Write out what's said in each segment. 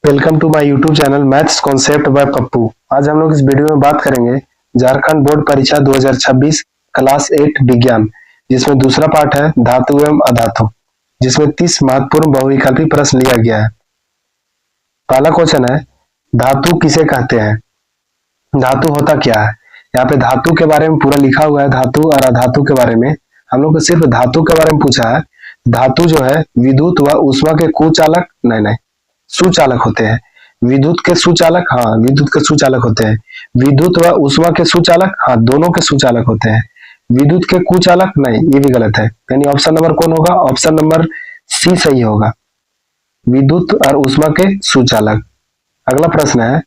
Welcome to my YouTube channel maths concept by Pappu. आज हम लोग इस वीडियो में बात करेंगे झारखंड बोर्ड परीक्षा 2026 क्लास 8 विज्ञान, जिसमें दूसरा पार्ट है धातु एवं अधातु, जिसमें 30 महत्वपूर्ण बहुविकल्पी प्रश्न लिया गया है। पहला क्वेश्चन है, धातु किसे कहते हैं? धातु होता क्या है? यहाँ पे धातु के बारे में पूरा लिखा हुआ है। धातु और अधातु के बारे में हम लोग को सिर्फ धातु के बारे में पूछा है। धातु जो है विद्युत व ऊष्मा के कुचालक नहीं सुचालक होते हैं। विद्युत के सुचालक, हाँ विद्युत के सुचालक होते हैं। विद्युत व ऊष्मा के सुचालक, हाँ दोनों के सुचालक होते हैं। विद्युत के कुचालक नहीं, ये भी गलत है। यानी ऑप्शन नंबर कौन होगा? ऑप्शन नंबर सी सही होगा, विद्युत और ऊष्मा के सुचालक। अगला प्रश्न है,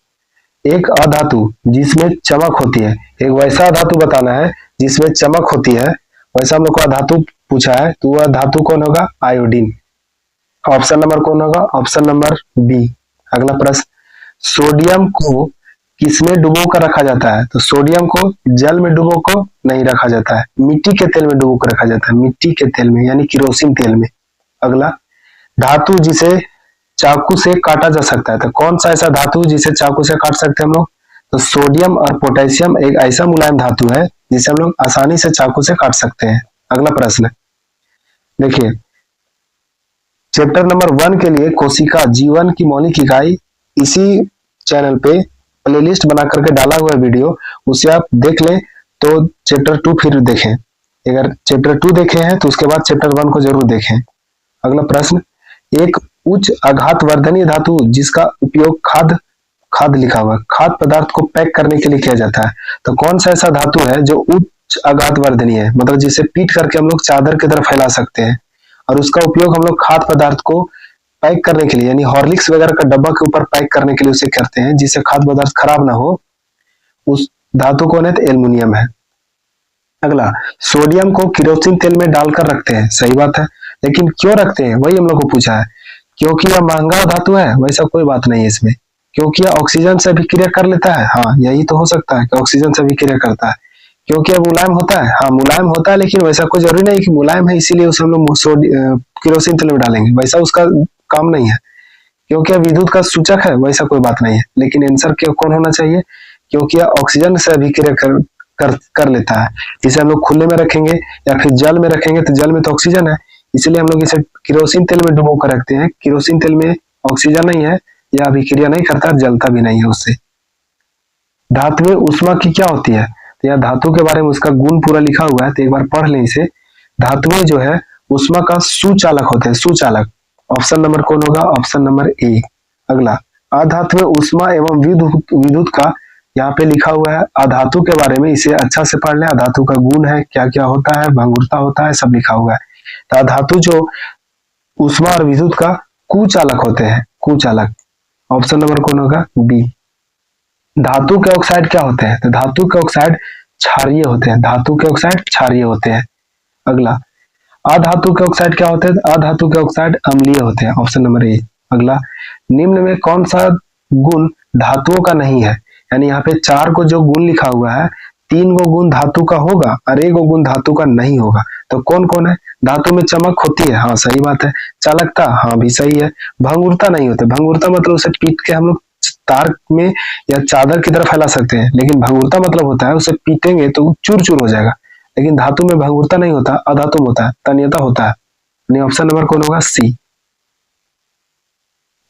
एक अधातु जिसमें चमक होती है। एक वैसा धातु बताना है जिसमें चमक होती है, वैसा हम लोग को धातु पूछा है, तो वह धातु कौन होगा? आयोडीन। ऑप्शन नंबर कौन होगा? Option number B. अगला प्रश्न, सोडियम को किसमें डुबो कर रखा जाता है? तो सोडियम को जल में डुबो को नहीं रखा जाता है, मिट्टी के तेल में डुबो कर रखा जाता है, मिट्टी के तेल में यानी किरोसिन तेल में। अगला, धातु जिसे चाकू से काटा जा सकता है। तो कौन सा ऐसा धातु जिसे चाकू से काट सकते हैं हम लोग? तो सोडियम और पोटेशियम एक ऐसा मुलायम धातु है जिसे हम लोग आसानी से चाकू से काट सकते हैं। अगला प्रश्न देखिए, चैप्टर नंबर 1 के लिए कोशिका जीवन की मौलिक इकाई, इसी चैनल पे प्लेलिस्ट बना करके डाला हुआ है वीडियो, उसे आप देख लें तो चैप्टर 2 फिर देखें। अगर चैप्टर 2 देखे हैं तो उसके बाद चैप्टर 1 को जरूर देखें। अगला प्रश्न, एक उच्च आघात वर्धनीय धातु जिसका उपयोग खाद्य लिखा हुआ, खाद्य पदार्थ को पैक करने के लिए किया जाता है। तो कौन सा ऐसा धातु है जो उच्च आघात वर्धनीय है, मतलब जिसे पीट करके हम लोग चादर की तरफ फैला सकते हैं, और उसका उपयोग हम लोग खाद्य पदार्थ को पैक करने के लिए, यानी हॉर्लिक्स वगैरह का डब्बा के ऊपर पैक करने के लिए उसे करते हैं, जिससे खाद्य पदार्थ खराब ना हो। उस धातु कौन है? तो एल्युमिनियम है। अगला, सोडियम को किरोसिन तेल में डालकर रखते हैं। सही बात है, लेकिन क्यों रखते हैं वही हम लोग को पूछा है। क्योंकि यह महंगा धातु है, वैसा कोई बात नहीं है इसमें। क्योंकि यह ऑक्सीजन से अभिक्रिया कर लेता है, हाँ यही तो हो सकता है कि ऑक्सीजन से अभिक्रिया करता है। क्योंकि यह मुलायम होता है, हाँ मुलायम होता है, लेकिन वैसा कोई जरूरी नहीं कि मुलायम है इसीलिए उसे हम लोग किरोसिन तेल में डालेंगे, वैसा उसका काम नहीं है। क्योंकि यह विद्युत का सूचक है, वैसा कोई बात नहीं है। लेकिन आंसर क्या कौन होना चाहिए? क्योंकि यह ऑक्सीजन से अभिक्रिया कर लेता है। इसे हम लोग खुले में रखेंगे या फिर जल में रखेंगे, तो जल में तो ऑक्सीजन है, इसलिए हम लोग इसे किरोसिन तेल में डुबो कर रखते हैं। किरोसिन तेल में ऑक्सीजन नहीं है, यह अभिक्रिया नहीं करता, जलता भी नहीं है उससे। धातु में ऊष्मा की क्या होती है? तो यह धातु के बारे में उसका गुण पूरा लिखा हुआ है, तो एक बार पढ़ लें इसे। धातुएं जो है ऊष्मा का सुचालक होते हैं, सुचालक। ऑप्शन नंबर कौन होगा? Option number A. अगला, अधातु ऊष्मा एवं विद्युत का यहाँ पे लिखा हुआ है। अधातु के बारे में इसे अच्छा से पढ़ लें। अधातु का गुण है, क्या क्या होता है, भंगुरता होता है, सब लिखा हुआ है। तो अधातु जो ऊष्मा और विद्युत का कुचालक होते हैं, कुचालक। ऑप्शन नंबर कौन होगा? बी। धातु के ऑक्साइड क्या होते हैं? तो धातु के ऑक्साइड क्षारीय होते हैं, धातु के ऑक्साइड क्षारीय होते हैं। अगला, अधातु के ऑक्साइड क्या होते हैं? अधातु के ऑक्साइड अम्लीय होते हैं। Option number A. अगला, निम्न में कौन सा गुण धातुओं का नहीं है? यानी यहाँ पे 4 को जो गुण लिखा हुआ है, 3 गो गुण धातु का होगा और 1 गो गुण धातु का नहीं होगा। तो कौन कौन है? धातु में चमक होती है, हाँ सही बात है। चालकता, हाँ भी सही है। भंगुरता नहीं होता। भंगुरता मतलब उसे पीट के हम लोग तार में या चादर की तरफ फैला सकते हैं, लेकिन भंगुरता मतलब होता है उसे पीटेंगे तो चूर चूर हो जाएगा। लेकिन धातु में भंगुरता नहीं होता, अधातु में होता है, तन्यता होता है। ऑप्शन नंबर कौन होगा? सी।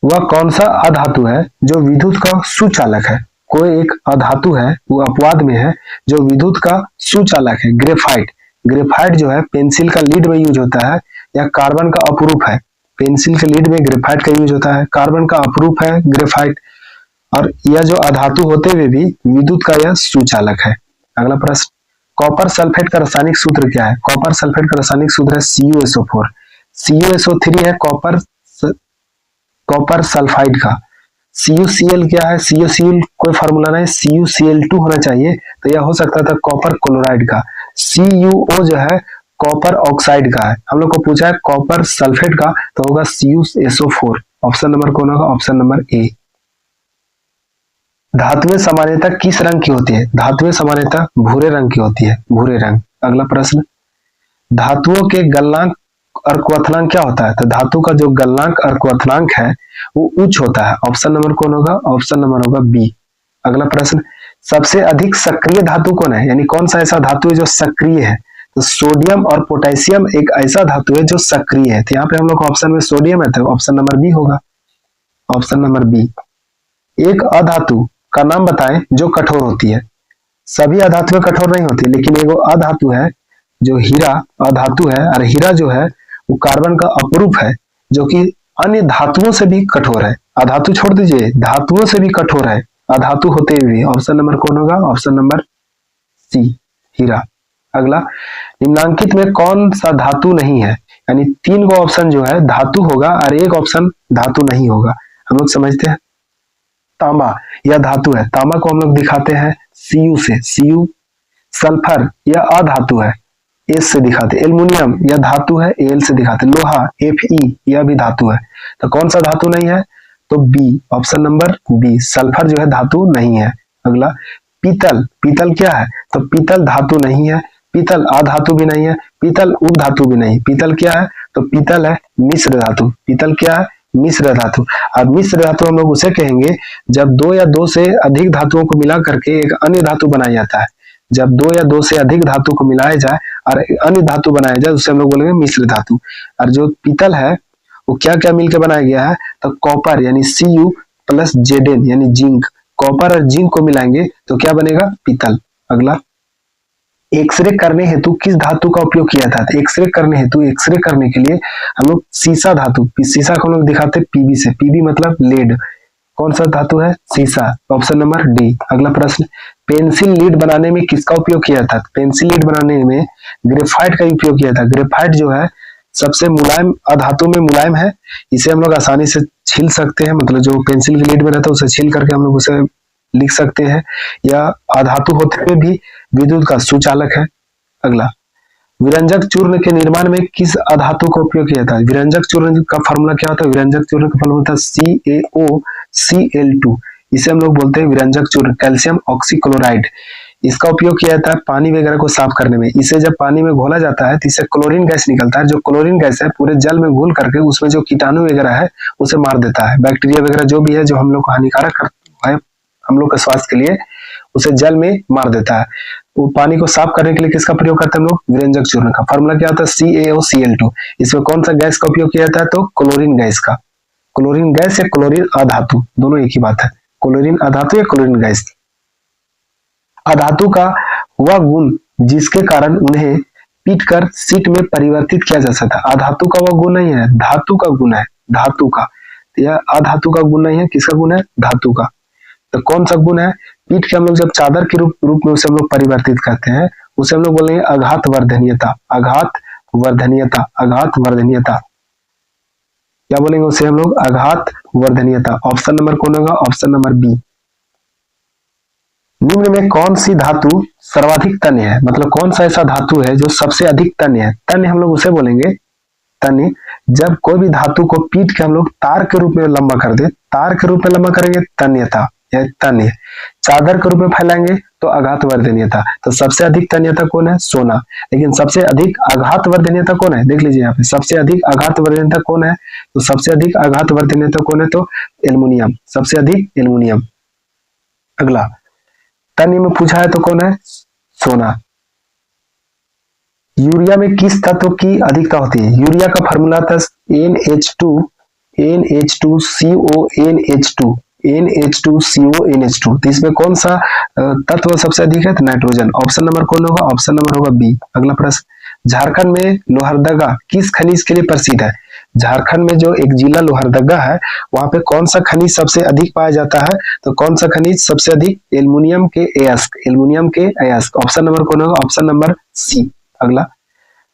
वह कौन सा अधातु है जो विद्युत का सुचालक है? कोई एक अधातु है, वो अपवाद में है, जो विद्युत का सुचालक है। ग्रेफाइट। ग्रेफाइट जो है पेंसिल का लीड में यूज होता है, या कार्बन का अपरूप है। पेंसिल के लीड में ग्रेफाइट का यूज होता है, कार्बन का अपरूप है ग्रेफाइट। और यह जो अधातु होते हुए भी विद्युत का यह सुचालक है। अगला प्रश्न, कॉपर सल्फेट का रासायनिक सूत्र क्या है? कॉपर सल्फेट का रासायनिक सूत्र है CuSO4। CuSO3 है कॉपर सल्फाइड का। CuCl क्या है? CuCl कोई फार्मूला नहीं, CuCl2 होना चाहिए, तो यह हो सकता था कॉपर क्लोराइड का। CuO जो है कॉपर ऑक्साइड का है। हम लोग को पूछा है कॉपर सल्फेट का, तो होगा CuSO4। ऑप्शन नंबर कौन होगा? Option number A. धातुएं सामान्यतः किस रंग की होती है? धातुएं सामान्यतः भूरे रंग की होती है, भूरे रंग। अगला प्रश्न, धातुओं के गलनांक अर्कवथनांक क्या होता है? तो धातु का जो गलनांक अर्कवथनांक है वो उच्च होता है। ऑप्शन नंबर कौन होगा? ऑप्शन नंबर होगा बी। अगला प्रश्न, सबसे अधिक सक्रिय धातु कौन है? यानी कौन सा ऐसा धातु है जो सक्रिय है? तो सोडियम और पोटेशियम एक ऐसा धातु है जो सक्रिय है। तो यहाँ पे हम लोग ऑप्शन में सोडियम है, तो ऑप्शन नंबर बी होगा। Option number B. एक अधातु का नाम बताएं जो कठोर होती है। सभी अधातुएं कठोर नहीं होती, लेकिन एगो अधातु है जो हीरा अधातु है, और हीरा जो है वो कार्बन का अपरूप है जो कि अन्य धातुओं से भी कठोर है। अधातु छोड़ दीजिए, धातुओं से भी कठोर है अधातु होते हुए। ऑप्शन नंबर कौन होगा? ऑप्शन नंबर सी, हीरा। अगला, निम्नांकित में कौन सा धातु नहीं है? यानी 3 गो ऑप्शन जो है धातु होगा और 1 ऑप्शन धातु नहीं होगा। हम लोग समझते हैं। तांबा यह धातु है, तांबा को हम लोग दिखाते हैं Cu से, Cu। सल्फर यह अधातु है, एस से दिखाते। एल्युमिनियम यह धातु है, Al से दिखाते। लोहा Fe यह भी धातु है। तो कौन सा धातु नहीं है? तो B, option number B, sulphur जो है धातु नहीं है। अगला, पीतल, पीतल क्या है? तो पीतल धातु नहीं है, पीतल अधातु भी नहीं है, पीतल उपधातु भी नहीं। पीतल क्या है? तो पीतल है मिश्र धातु। पीतल क्या है? मिश्र धातु। अब मिश्र धातु हम लोग उसे कहेंगे जब 2 या 2 से अधिक धातुओं को मिला करके एक अन्य धातु बनाया जाता है। जब 2 या 2 से अधिक धातु को मिलाया जाए और अन्य धातु बनाया जाए उसे हम लोग बोलेंगे मिश्र धातु। और जो पीतल है वो क्या क्या मिलकर बनाया गया है? तो कॉपर यानी Cu प्लस Zn यानी जिंक, कॉपर और जिंक को मिलाएंगे तो क्या बनेगा? पीतल। अगला, एक्सरे करने हेतु किस धातु का उपयोग किया था? एक्सरे करने हेतु, एक्सरे करने के लिए हम लोग सीसा धातु, सीसा को हम लोग दिखाते पीबी से। पीबी मतलब लेड। कौन सा धातु है? सीसा। Option number D. अगला प्रश्न, पेंसिल लीड बनाने में किसका उपयोग किया था? पेंसिल लीड बनाने में ग्रेफाइट का उपयोग किया था। ग्रेफाइट जो है सबसे मुलायम अधातु में मुलायम है, इसे हम लोग आसानी से छील सकते हैं। मतलब जो पेंसिल की लीड में रहता है उसे छील करके हम लोग उसे लिख सकते हैं। या अधातु होते हुए भी विद्युत का सुचालक है। अगला, विरंजक चूर्ण के निर्माण में किस अधातु का उपयोग किया था? विरंजक चूर्ण का फॉर्मूला क्या होता है? विरंजक चूर्ण का फॉर्मूला होता है CaOCl2। इसे हम लोग बोलते हैं विरंजक चूर्ण, कैल्शियम ऑक्सीक्लोराइड। इसका उपयोग किया जाता है पानी वगैरह को साफ करने में। इसे जब पानी में घोला जाता है तो इससे क्लोरीन गैस निकलता है। जो क्लोरीन गैस है पूरे जल में घुल करके उसमें जो कीटाणु वगैरह है उसे मार देता है। बैक्टीरिया वगैरह जो भी है जो हम लोग को हानिकारक है हम लोग के स्वास्थ्य के लिए, उसे जल में मार देता है। वो पानी को साफ करने के लिए किसका प्रयोग करते हैं हम लोग? विरंजक चूर्ण का। फॉर्मूला क्या होता है? CaOCl2। इसमें कौन सा गैस का उपयोग किया जाता है? तो क्लोरीन गैस का। क्लोरीन गैस या क्लोरीन अधातु, दोनों एक ही बात है। क्लोरीन अधातु या क्लोरीन गैस। अधातु का वह गुण जिसके कारण उन्हें पीटकर सीट में परिवर्तित किया जा सकता है। अधातु का वह गुण नहीं है, धातु का गुण है। धातु का, यह अधातु का गुण नहीं है, किसका गुण है? धातु का। तो कौन सा गुण है? पीठ के हम लोग जब चादर के रूप में उसे हम लोग परिवर्तित करते हैं उसे हम लोग बोलेंगे आघात वर्धनीयता। आघात वर्धनीयता, आघात वर्धनीयता। क्या बोलेंगे उसे हम लोग? आघात वर्धनीयता। ऑप्शन नंबर कौन होगा? Option number B. निम्न में कौन सी धातु सर्वाधिक तन्य है? मतलब कौन सा ऐसा धातु है जो सबसे अधिक तन्य है? तन्य हम लोग उसे बोलेंगे, तन्य जब कोई भी धातु को पीट के हम लोग तार के रूप में लंबा कर दे, तार के रूप में लंबा करेंगे तन्यता या तन्य। चादर के रूप में फैलाएंगे तो आघात वर्धनीयता। तो सबसे अधिक तन्यता कौन है? सोना। लेकिन सबसे अधिक आघात वर्धनीयता कौन है? देख लीजिए यहाँ पे, सबसे अधिक आघात वर्धनीयता कौन है? तो सबसे अधिक आघात वर्धनीयता कौन है? तो एल्युमिनियम, सबसे अधिक एल्युमिनियम। अगला, तन्य में पूछा है तो कौन है? सोना। यूरिया में किस तत्व की अधिकता होती है? यूरिया का फॉर्मूला था NH2CONH2। तो इसमें कौन सा तत्व सबसे अधिक है? तो नाइट्रोजन। ऑप्शन नंबर कौन होगा? ऑप्शन नंबर होगा बी। अगला प्रश्न, झारखंड में लोहरदगा किस खनिज के लिए प्रसिद्ध है? झारखंड में जो एक जिला लोहरदगा है वहां पे कौन सा खनिज सबसे अधिक पाया जाता है? तो कौन सा खनिज सबसे अधिक? एल्युमिनियम के अयस्क, एल्युमिनियम के अयस्क। ऑप्शन नंबर कौन होगा? Option number C. अगला,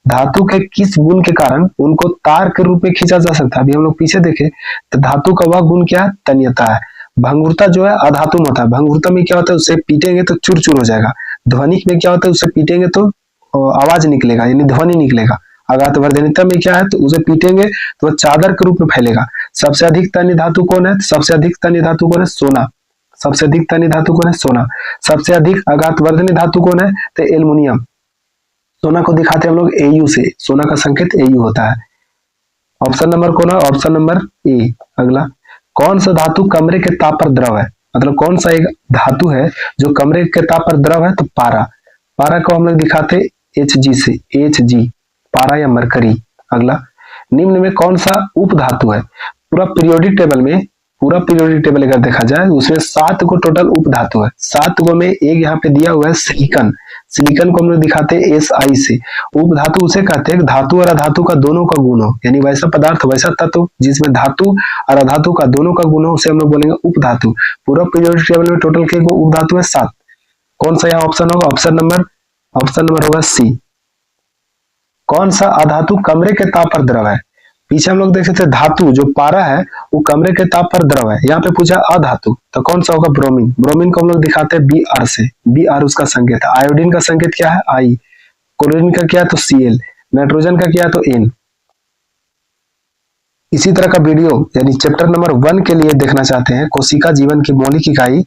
धातु के किस गुण के कारण उनको तार के रूप में खींचा जा सकता है? अभी हम लोग पीछे देखे तो धातु का वह गुण क्या है? तन्यता है। भंगुरता जो है अधातु में होता है। भंगुरता में क्या होता है? उसे पीटेंगे तो चूर चूर हो जाएगा। ध्वनिक में क्या होता है? उसे पीटेंगे तो आवाज निकलेगा, यानी ध्वनि निकलेगा। आघात वर्धनीयता में क्या है? तो उसे पीटेंगे तो चादर के रूप में फैलेगा। सबसे अधिक तन्य धातु कौन है? सबसे अधिक तन्य धातु कौन है? सोना। सबसे अधिक तन्य धातु कौन है? सोना। सबसे अधिक आघात वर्धनीय धातु कौन है? तो एल्युमिनियम। सोना को दिखाते हैं हम लोग AU से, सोना का संकेत AU होता है। ऑप्शन नंबर कौन है? Option number A. अगला, कौन सा धातु कमरे के ताप पर द्रव है? मतलब कौन सा एक धातु है जो कमरे के ताप पर द्रव है? तो पारा। पारा को हम लोग दिखाते Hg से, Hg, पारा या मरकरी। अगला, निम्न में कौन सा उप धातु है? पूरा पीरियोडिक टेबल अगर देखा जाए उसमें 7 को टोटल उप धातु है। 7 को में एक यहाँ पे दिया हुआ है सिलिकन। सिलिकन को हम लोग दिखाते हैं Si से। उप धातु उसे कहते हैं धातु और अधातु का दोनों का गुण हो, यानी वैसा पदार्थ वैसा तत्व जिसमें धातु और अधातु का दोनों का गुण हो उसे हम लोग बोलेंगे उप धातु। पूरा पीरियोडिक टेबल में टोटल के उप धातु है 7। कौन सा यहाँ ऑप्शन होगा? ऑप्शन नंबर होगा सी। कौन सा अधातु कमरे के ताप पर द्रव है? पीछे हम लोग देख सकते हैं धातु जो पारा है वो कमरे के ताप पर द्रव है। यहाँ पे पूछा अधातु, तो कौन सा होगा? ब्रोमीन। ब्रोमीन को हम लोग दिखाते हैं Br से। Br उसका संकेत है। आयोडीन का संकेत क्या है? I। क्लोरीन का क्या है? तो Cl। नाइट्रोजन का क्या है? तो N। इसी तरह का वीडियो यानी चैप्टर नंबर 1 के लिए देखना चाहते हैं कोशिका जीवन की मौलिक इकाई,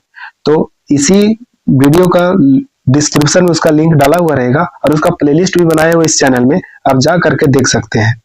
तो इसी वीडियो का डिस्क्रिप्शन में उसका लिंक डाला हुआ रहेगा और उसका प्लेलिस्ट भी बनाया हुआ इस चैनल में, आप जा करके देख सकते हैं।